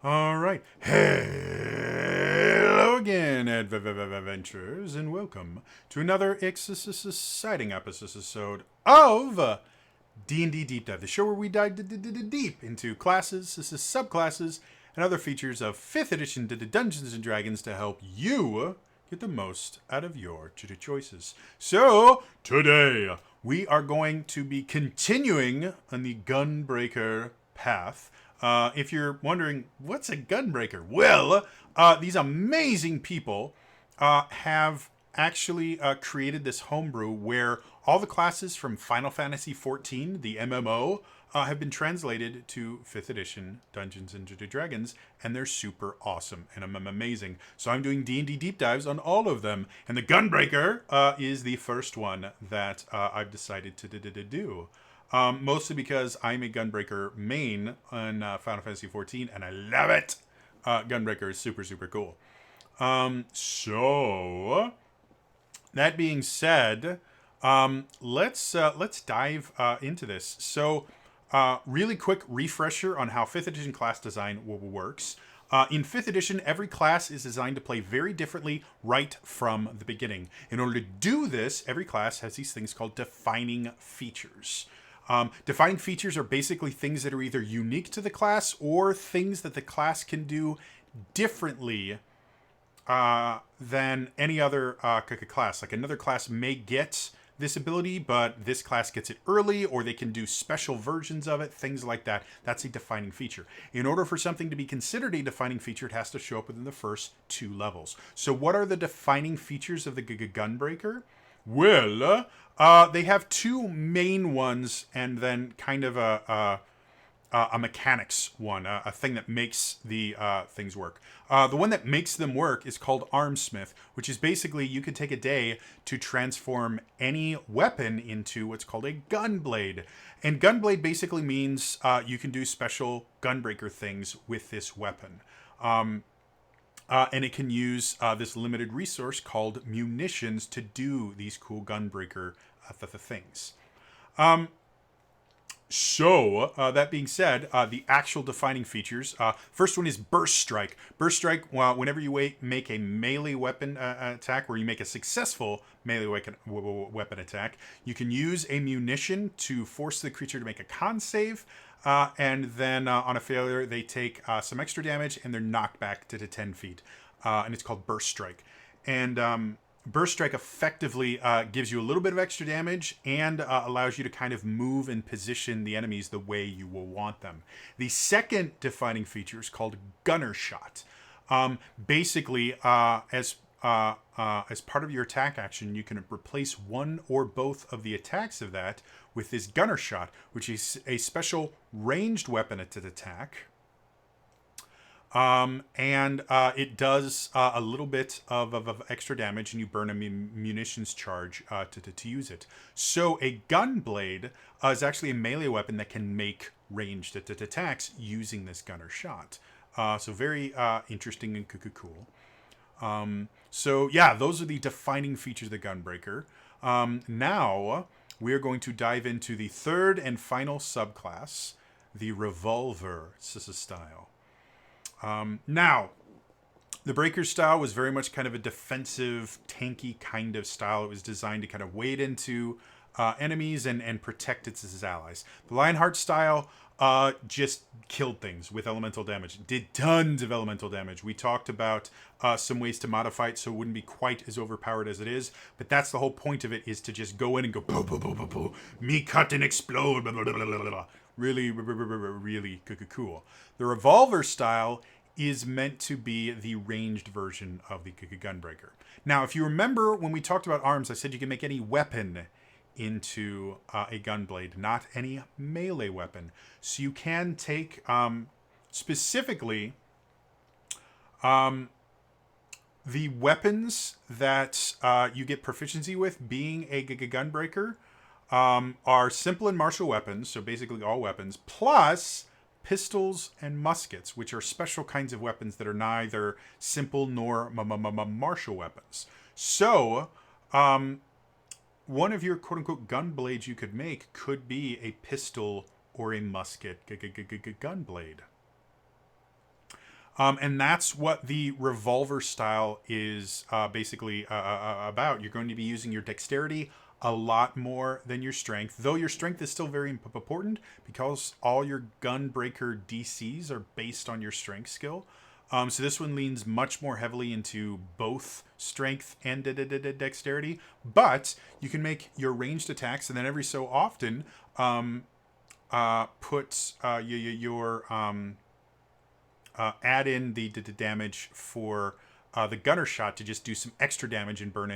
All right. Hello again, adventurers, and welcome to another exciting episode of D&D Deep Dive, the show where we dive deep into classes, subclasses, and other features of 5th edition Dungeons & Dragons to help you get the most out of your choices. So, today, we are going to be continuing on the Gunbreaker path. If you're wondering, what's a Gunbreaker? Well, these amazing people have actually created this homebrew where all the classes from Final Fantasy XIV, the MMO, have been translated to 5th edition Dungeons and Dragons, and they're super awesome and amazing. So I'm doing D&D deep dives on all of them, and the Gunbreaker is the first one that I've decided to do. Mostly because I'm a Gunbreaker main on Final Fantasy XIV, and I love it. Gunbreaker is super cool. So that being said, let's dive into this. So, really quick refresher on how 5th edition class design works. In 5th edition, every class is designed to play very differently right from the beginning. In order to do this, every class has these things called defining features. Defining features are basically things that are either unique to the class or things that the class can do differently than any other class. Like another class may get this ability, but this class gets it early, or they can do special versions of it, things like that. That's a defining feature. In order for something to be considered a defining feature, it has to show up within the first 2 levels. So what are the defining features of the Gunbreaker? Well, they have 2 main ones, and then kind of a mechanics one, a thing that makes the things work. The one that makes them work is called Armsmith, which is basically you could take a day to transform any weapon into what's called a gunblade. And gunblade basically means you can do special gunbreaker things with this weapon. And it can use this limited resource called munitions to do these cool gunbreaker things. So, that being said, the actual defining features. First one is Burst Strike. Burst Strike, whenever you make a melee weapon attack, where you make a successful melee weapon attack, you can use a munition to force the creature to make a con save, and then on a failure, they take some extra damage and they're knocked back to 10 feet. And it's called Burst Strike. And Burst Strike effectively gives you a little bit of extra damage and allows you to kind of move and position the enemies the way you will want them. The second defining feature is called Gunner Shot. Basically, as part of your attack action, you can replace one or both of the attacks of that with this Gunner Shot, which is a special ranged weapon attack. And it does a little bit of extra damage, and you burn a munitions charge to use it. So a gunblade is actually a melee weapon that can make ranged attacks using this Gunner Shot. So very interesting and cool. So yeah, those are the defining features of the Gunbreaker. Now we are going to dive into the third and final subclass, the Revolver style. Now, the Breaker style was very much kind of a defensive, tanky kind of style. It was designed to kind of wade into enemies and protect its allies. The Lionheart style just killed things with elemental damage. Did tons of elemental damage. We talked about some ways to modify it so it wouldn't be quite as overpowered as it is. But that's the whole point of it, is to just go in and go, boo, boo, boo, boo, boo. Me cut and explode, blah, blah, blah, blah, blah, blah. Really cool. The Revolver style is meant to be the ranged version of the Gunbreaker. Now, if you remember when we talked about arms, I said you can make any weapon into a gunblade, not any melee weapon. So you can take specifically the weapons that you get proficiency with being a Gunbreaker are simple and martial weapons, so basically all weapons, plus pistols and muskets, which are special kinds of weapons that are neither simple nor martial weapons. So, one of your quote-unquote gunblades you could make could be a pistol or a musket gunblade. And that's what the revolver style is basically about. You're going to be using your dexterity a lot more than your strength, though your strength is still very important because all your gunbreaker DCs are based on your strength skill. So this one leans much more heavily into both strength and dexterity, but you can make your ranged attacks, and then every so often put your add in the damage for the gunner shot to just do some extra damage and burn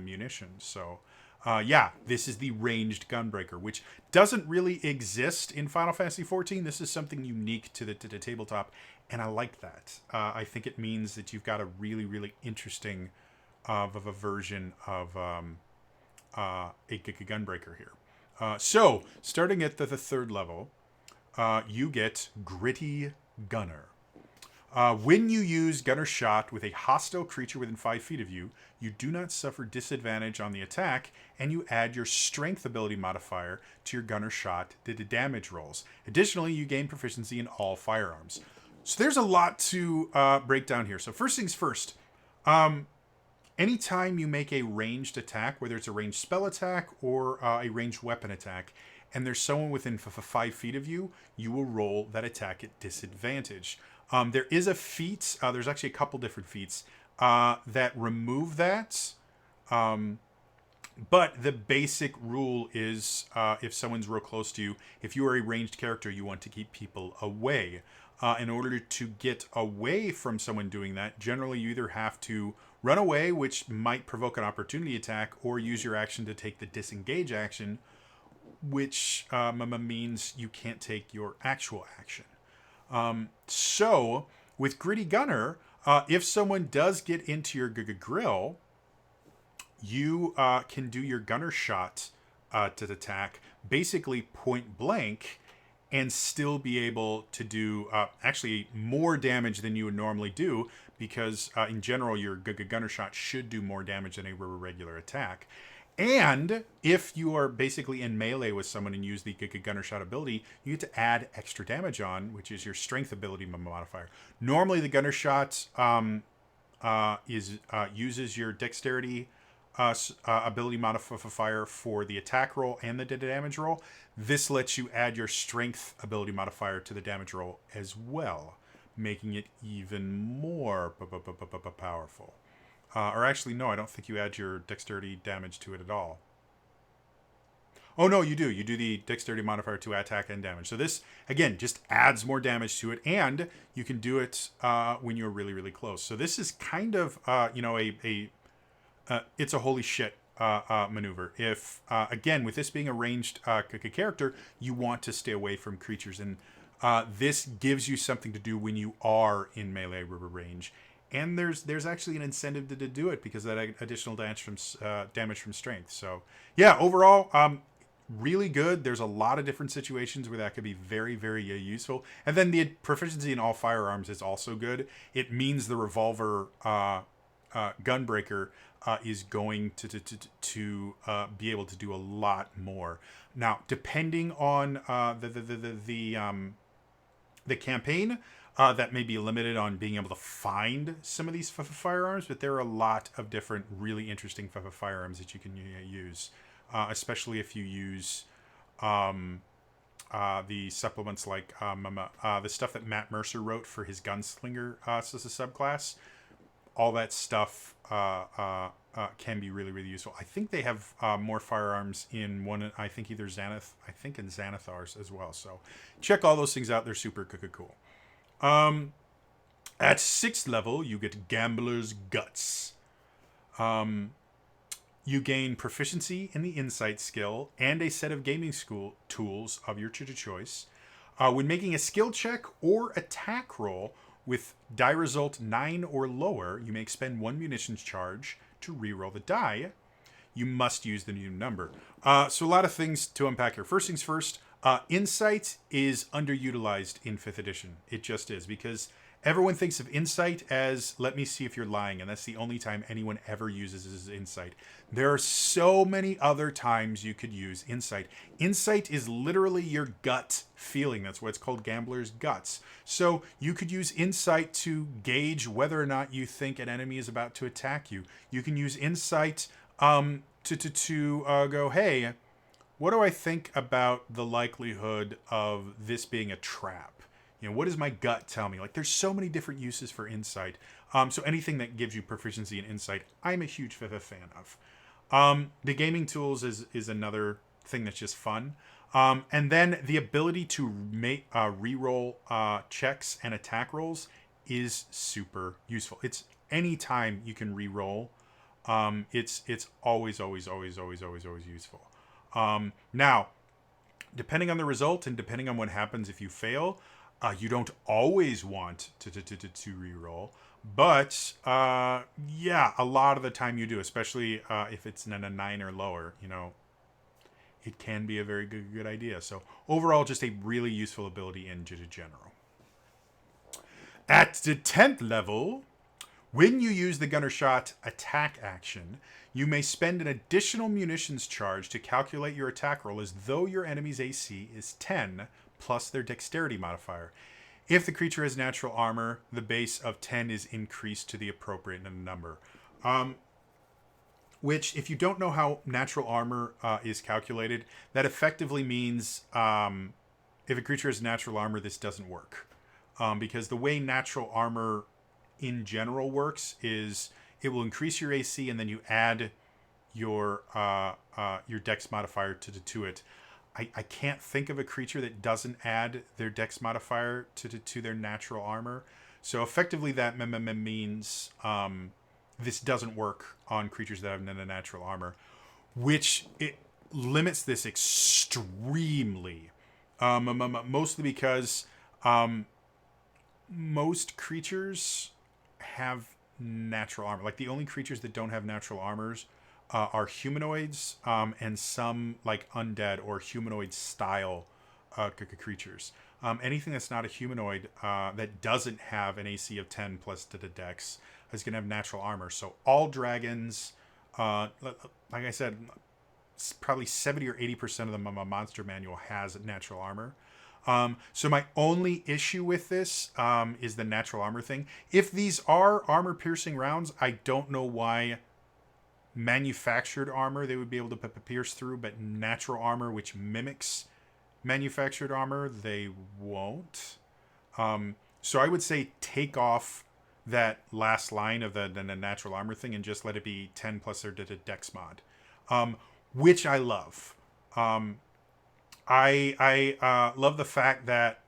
munitions. So yeah, this is the ranged gunbreaker, which doesn't really exist in Final Fantasy XIV. This is something unique to the tabletop, and I like that. I think it means that you've got a really, really interesting of a version of a gunbreaker here. So, starting at the third level, you get Gritty Gunner. When you use Gunner Shot with a hostile creature within 5 feet of you, you do not suffer disadvantage on the attack, and you add your Strength ability modifier to your Gunner Shot damage rolls. Additionally, you gain proficiency in all firearms. So there's a lot to break down here. So first things first, anytime you make a ranged attack, whether it's a ranged spell attack or a ranged weapon attack, and there's someone within 5 feet of you, you will roll that attack at disadvantage. There is a feat, there's actually a couple different feats that remove that. But the basic rule is if someone's real close to you, if you are a ranged character, you want to keep people away. In order to get away from someone doing that, generally you either have to run away, which might provoke an opportunity attack, or use your action to take the disengage action, which means you can't take your actual action. So with Gritty Gunner, if someone does get into your grill, you can do your Gunner Shot to attack basically point blank and still be able to do actually more damage than you would normally do, because in general your Gunner Shot should do more damage than a regular attack. And if you are basically in melee with someone and use the Gunner Shot ability, you get to add extra damage on, which is your Strength ability modifier. Normally, the Gunner Shot uses your Dexterity ability modifier for the attack roll and the damage roll. This lets you add your Strength ability modifier to the damage roll as well, making it even more powerful. Or actually, no, I don't think you add your dexterity damage to it at all. Oh, no, you do. You do the dexterity modifier to attack and damage. So this, again, just adds more damage to it, and you can do it when you're really, really close. So this is kind of, it's a holy shit maneuver. If, again, with this being a ranged character, you want to stay away from creatures, and this gives you something to do when you are in melee range. And there's actually an incentive to do it because of that additional damage from strength. So yeah, overall, really good. There's a lot of different situations where that could be very, very useful. And then the proficiency in all firearms is also good. It means the revolver gunbreaker is going to be able to do a lot more. Now, depending on the campaign. That may be limited on being able to find some of these firearms, but there are a lot of different really interesting firearms that you can use, especially if you use the supplements like the stuff that Matt Mercer wrote for his Gunslinger subclass. All that stuff can be really, really useful. I think they have more firearms in one, I think either Xanath, I think in Xanathars as well. So check all those things out. They're super cool. At 6th level, you get Gambler's Guts. You gain proficiency in the Insight skill and a set of gaming school tools of your choice. When making a skill check or attack roll with die result 9 or lower, you may expend 1 munitions charge to reroll the die. You must use the new number. So a lot of things to unpack here. First things first, Insight is underutilized in 5th edition. It just is, because everyone thinks of Insight as, let me see if you're lying, and that's the only time anyone ever uses Insight. There are so many other times you could use Insight. Insight is literally your gut feeling. That's why it's called Gambler's Guts. So you could use Insight to gauge whether or not you think an enemy is about to attack you. You can use Insight to go, hey, what do I think about the likelihood of this being a trap? You know, what does my gut tell me? Like, there's so many different uses for Insight. So anything that gives you proficiency in Insight, I'm a huge fan of. The gaming tools is another thing that's just fun. And then the ability to make reroll checks and attack rolls is super useful. It's anytime you can reroll. It's always useful. Now, depending on the result and depending on what happens if you fail, you don't always want to reroll. But, yeah, a lot of the time you do, especially if it's in a 9 or lower, you know, it can be a very good idea. So overall, just a really useful ability in general. At the 10th level, when you use the Gunner Shot attack action, you may spend an additional munitions charge to calculate your attack roll as though your enemy's AC is 10 plus their dexterity modifier. If the creature has natural armor, the base of 10 is increased to the appropriate number. Which, if you don't know how natural armor is calculated, that effectively means if a creature has natural armor, this doesn't work. Because the way natural armor in general works is it will increase your AC and then you add your dex modifier to it. I can't think of a creature that doesn't add their dex modifier to their natural armor. So effectively that means this doesn't work on creatures that have natural armor, which it limits this extremely. Mostly because most creatures have natural armor. Like, the only creatures that don't have natural armors are humanoids and some like undead or humanoid style creatures. Anything that's not a humanoid that doesn't have an AC of 10 plus to the dex is going to have natural armor. So all dragons, like I said, probably 70 or 80% of the monster manual has natural armor. So my only issue with this is the natural armor thing. If these are armor piercing rounds, I don't know why manufactured armor they would be able to pierce through, but natural armor, which mimics manufactured armor, they won't. So I would say take off that last line of the natural armor thing and just let it be 10 plus their dex mod, which I love. I love the fact that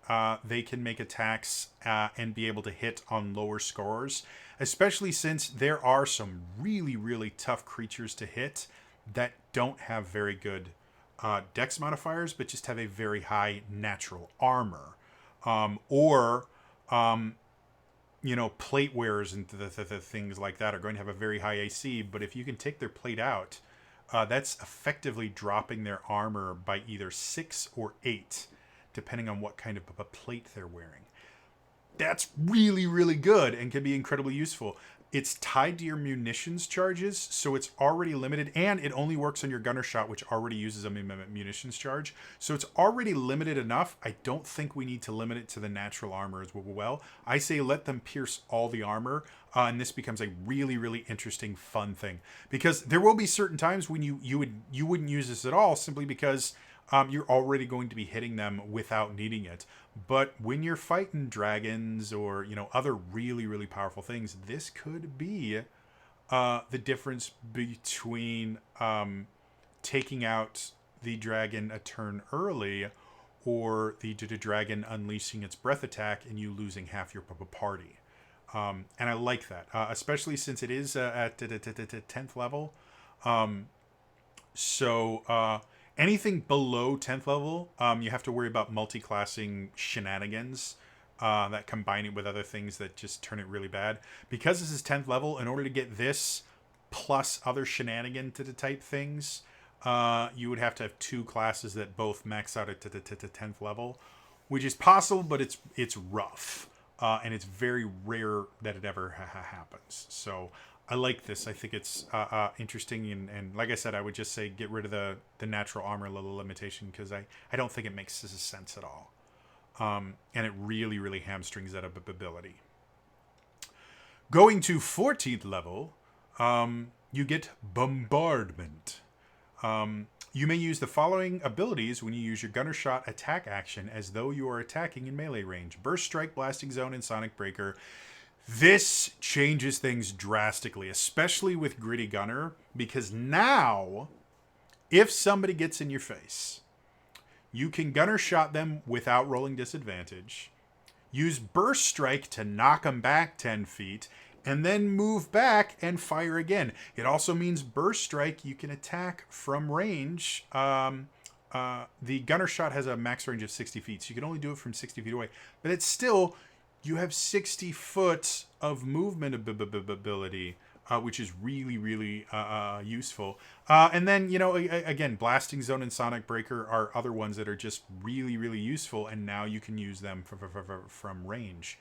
they can make attacks and be able to hit on lower scores, especially since there are some really, really tough creatures to hit that don't have very good dex modifiers, but just have a very high natural armor. Plate wearers and the things like that are going to have a very high AC, but if you can take their plate out, that's effectively dropping their armor by either 6 or 8, depending on what kind of a plate they're wearing. That's really, really good and can be incredibly useful. It's tied to your munitions charges, so it's already limited, and it only works on your gunner shot, which already uses a munitions charge. So it's already limited enough. I don't think we need to limit it to the natural armor as well. I say let them pierce all the armor, and this becomes a really, really interesting, fun thing. Because there will be certain times when you wouldn't use this at all, simply because you're already going to be hitting them without needing it. But when you're fighting dragons or other really, really powerful things, this could be the difference between taking out the dragon a turn early or the dragon unleashing its breath attack and you losing half your party. And I like that, especially since it is at the 10th level. Anything below 10th level, you have to worry about multi-classing shenanigans that combine it with other things that just turn it really bad. Because this is 10th level, in order to get this plus other shenanigan to the type things, you would have to have 2 classes that both max out at the 10th level, which is possible, but it's rough. And it's very rare that it ever happens. So I like this. I think it's interesting. And like I said, I would just say get rid of the natural armor level limitation, because I don't think it makes sense at all. And it really, really hamstrings that ability. Going to 14th level, you get Bombardment. You may use the following abilities when you use your Gunner Shot attack action as though you are attacking in melee range. Burst Strike, Blasting Zone, and Sonic Breaker. This changes things drastically, especially with Gritty Gunner, because now, if somebody gets in your face, you can Gunner Shot them without rolling disadvantage, use Burst Strike to knock them back 10 feet, and then move back and fire again. It also means Burst Strike, you can attack from range. The Gunner Shot has a max range of 60 feet, so you can only do it from 60 feet away. But it's still, you have 60 foot of movement ability, which is really, really useful. And then, again, Blasting Zone and Sonic Breaker are other ones that are just really, really useful, and now you can use them from range.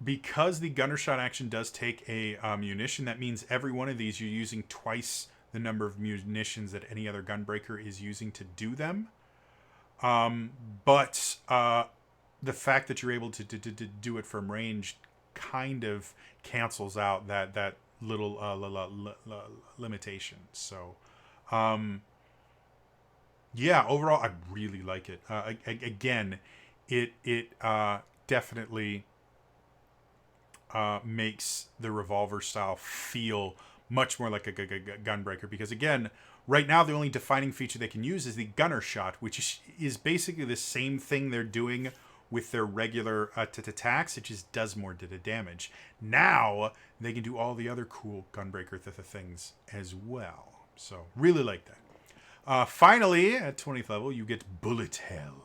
Because the Gunner Shot action does take a munition, that means every one of these you're using twice the number of munitions that any other Gunbreaker is using to do them. But the fact that you're able to do it from range kind of cancels out that little limitation. So, yeah, overall, I really like it. Again, it definitely makes the Revolver style feel much more like a Gunbreaker, because again, right now the only defining feature they can use is the Gunner Shot, which is basically the same thing they're doing with their regular attacks. It just does more damage. Now they can do all the other cool Gunbreaker things as well. So really like that. Finally, at 20th level, you get Bullet Hell.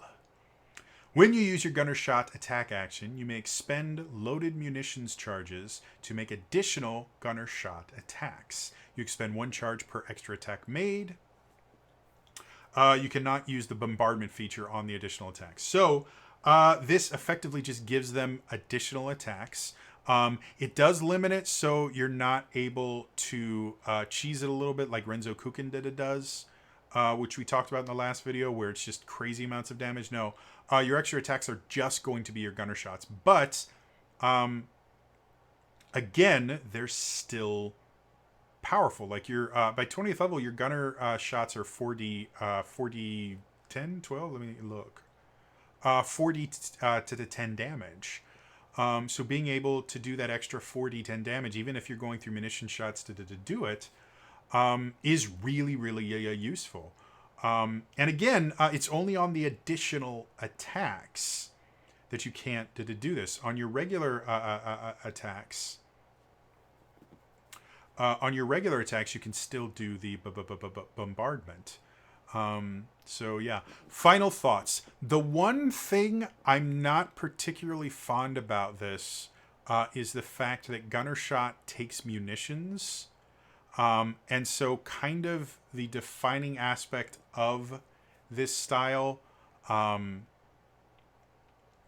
When you use your Gunner Shot attack action, you may expend loaded munitions charges to make additional Gunner Shot attacks. You expend 1 charge per extra attack made. You cannot use the Bombardment feature on the additional attacks. So this effectively just gives them additional attacks. It does limit it, so you're not able to cheese it a little bit like Renzo Kukin does. Which we talked about in the last video, where it's just crazy amounts of damage. No, your extra attacks are just going to be your Gunner Shots. But, again, they're still powerful. Like, by 20th level, your Gunner Shots are 4d 10, 12? Let me look. 40 to the 10 damage. So being able to do that extra 4d 10 damage, even if you're going through munition shots to do it, is really, really useful. And again, it's only on the additional attacks that you can't do this. On your regular attacks, you can still do the bombardment. So yeah, final thoughts. The one thing I'm not particularly fond about this is the fact that Gunner Shot takes munitions. And so kind of the defining aspect of this style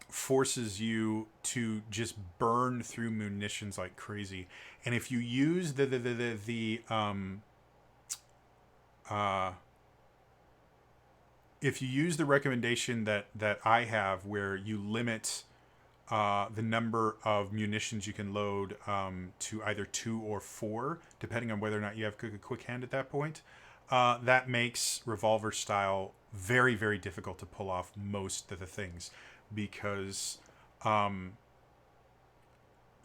forces you to just burn through munitions like crazy. And if you use if you use the recommendation that I have, where you limit the number of munitions you can load to either 2 or 4, depending on whether or not you have a quick hand at that point, that makes Revolver style very, very difficult to pull off most of the things, because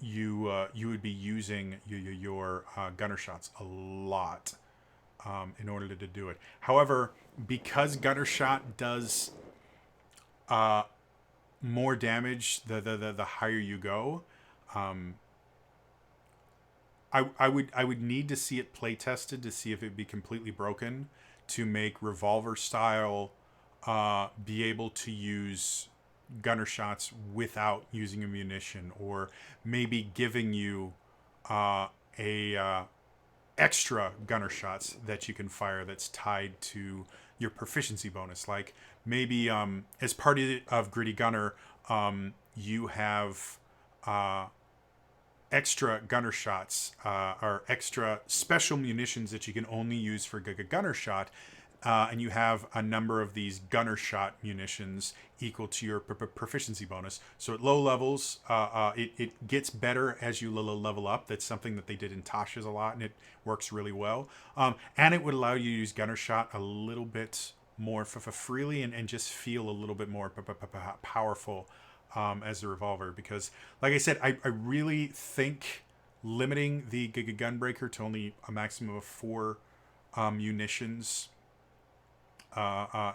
you would be using your Gunner Shots a lot in order to do it. However, because Gunner Shot does more damage the higher you go, I would need to see it play tested to see if it'd be completely broken to make Revolver style be able to use Gunner Shots without using a munition, or maybe giving you a extra gunner shots that you can fire that's tied to your proficiency bonus. Like maybe as part of Gritty Gunner, you have extra gunner shots or extra special munitions that you can only use for gunner shot. And you have a number of these gunner shot munitions equal to your proficiency bonus. So at low levels, it gets better as you level up. That's something that they did in Tasha's a lot, and it works really well. And it would allow you to use gunner shot a little bit more freely and just feel a little bit more powerful as the revolver. Because, like I said, I really think limiting the Gunbreaker to only a maximum of 4 munitions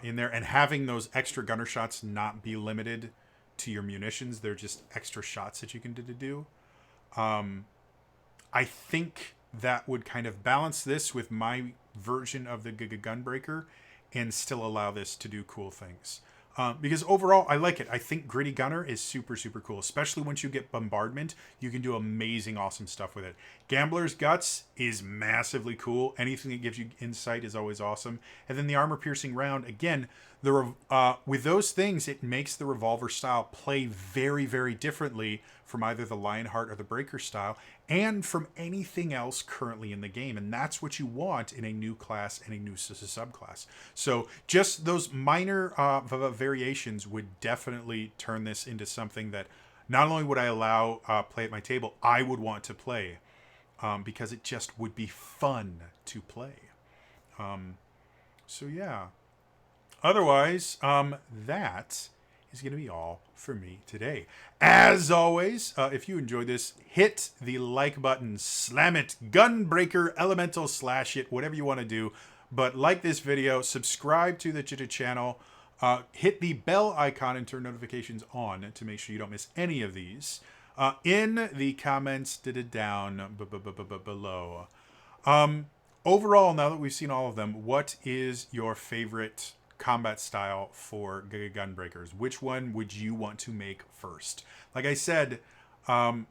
in there, and having those extra gunner shots not be limited to your munitions, they're just extra shots that you can do. I think that would kind of balance this with my version of the Gunbreaker and still allow this to do cool things. Because overall, I like it. I think Gritty Gunner is super, super cool. Especially once you get Bombardment, you can do amazing, awesome stuff with it. Gambler's Guts is massively cool. Anything that gives you insight is always awesome. And then the armor-piercing round, again, with those things, it makes the revolver style play very, very differently from either the Lionheart or the Breaker style, and from anything else currently in the game. And that's what you want in a new class and a new subclass. So just those minor variations would definitely turn this into something that not only would I allow play at my table, I would want to play, because it just would be fun to play. So yeah. Otherwise, that is going to be all for me today. As always, if you enjoyed this, hit the like button, slam it, Gunbreaker, Elemental, slash it, whatever you want to do. But like this video, subscribe to the channel, hit the bell icon and turn notifications on to make sure you don't miss any of these. In the comments down below. Overall, now that we've seen all of them, what is your favorite combat style for Gunbreakers? Which one would you want to make first? Like I said, I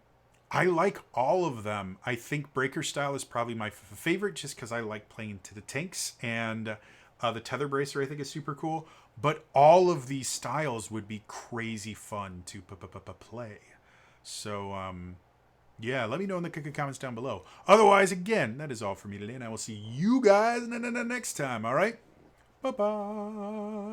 like all of them. I think Breaker style is probably my favorite just because I like playing to the tanks, and the Tether Bracer I think is super cool. But all of these styles would be crazy fun to play. So, yeah, let me know in the comments down below. Otherwise, again, that is all for me today, and I will see you guys next time, all right? Bye-bye.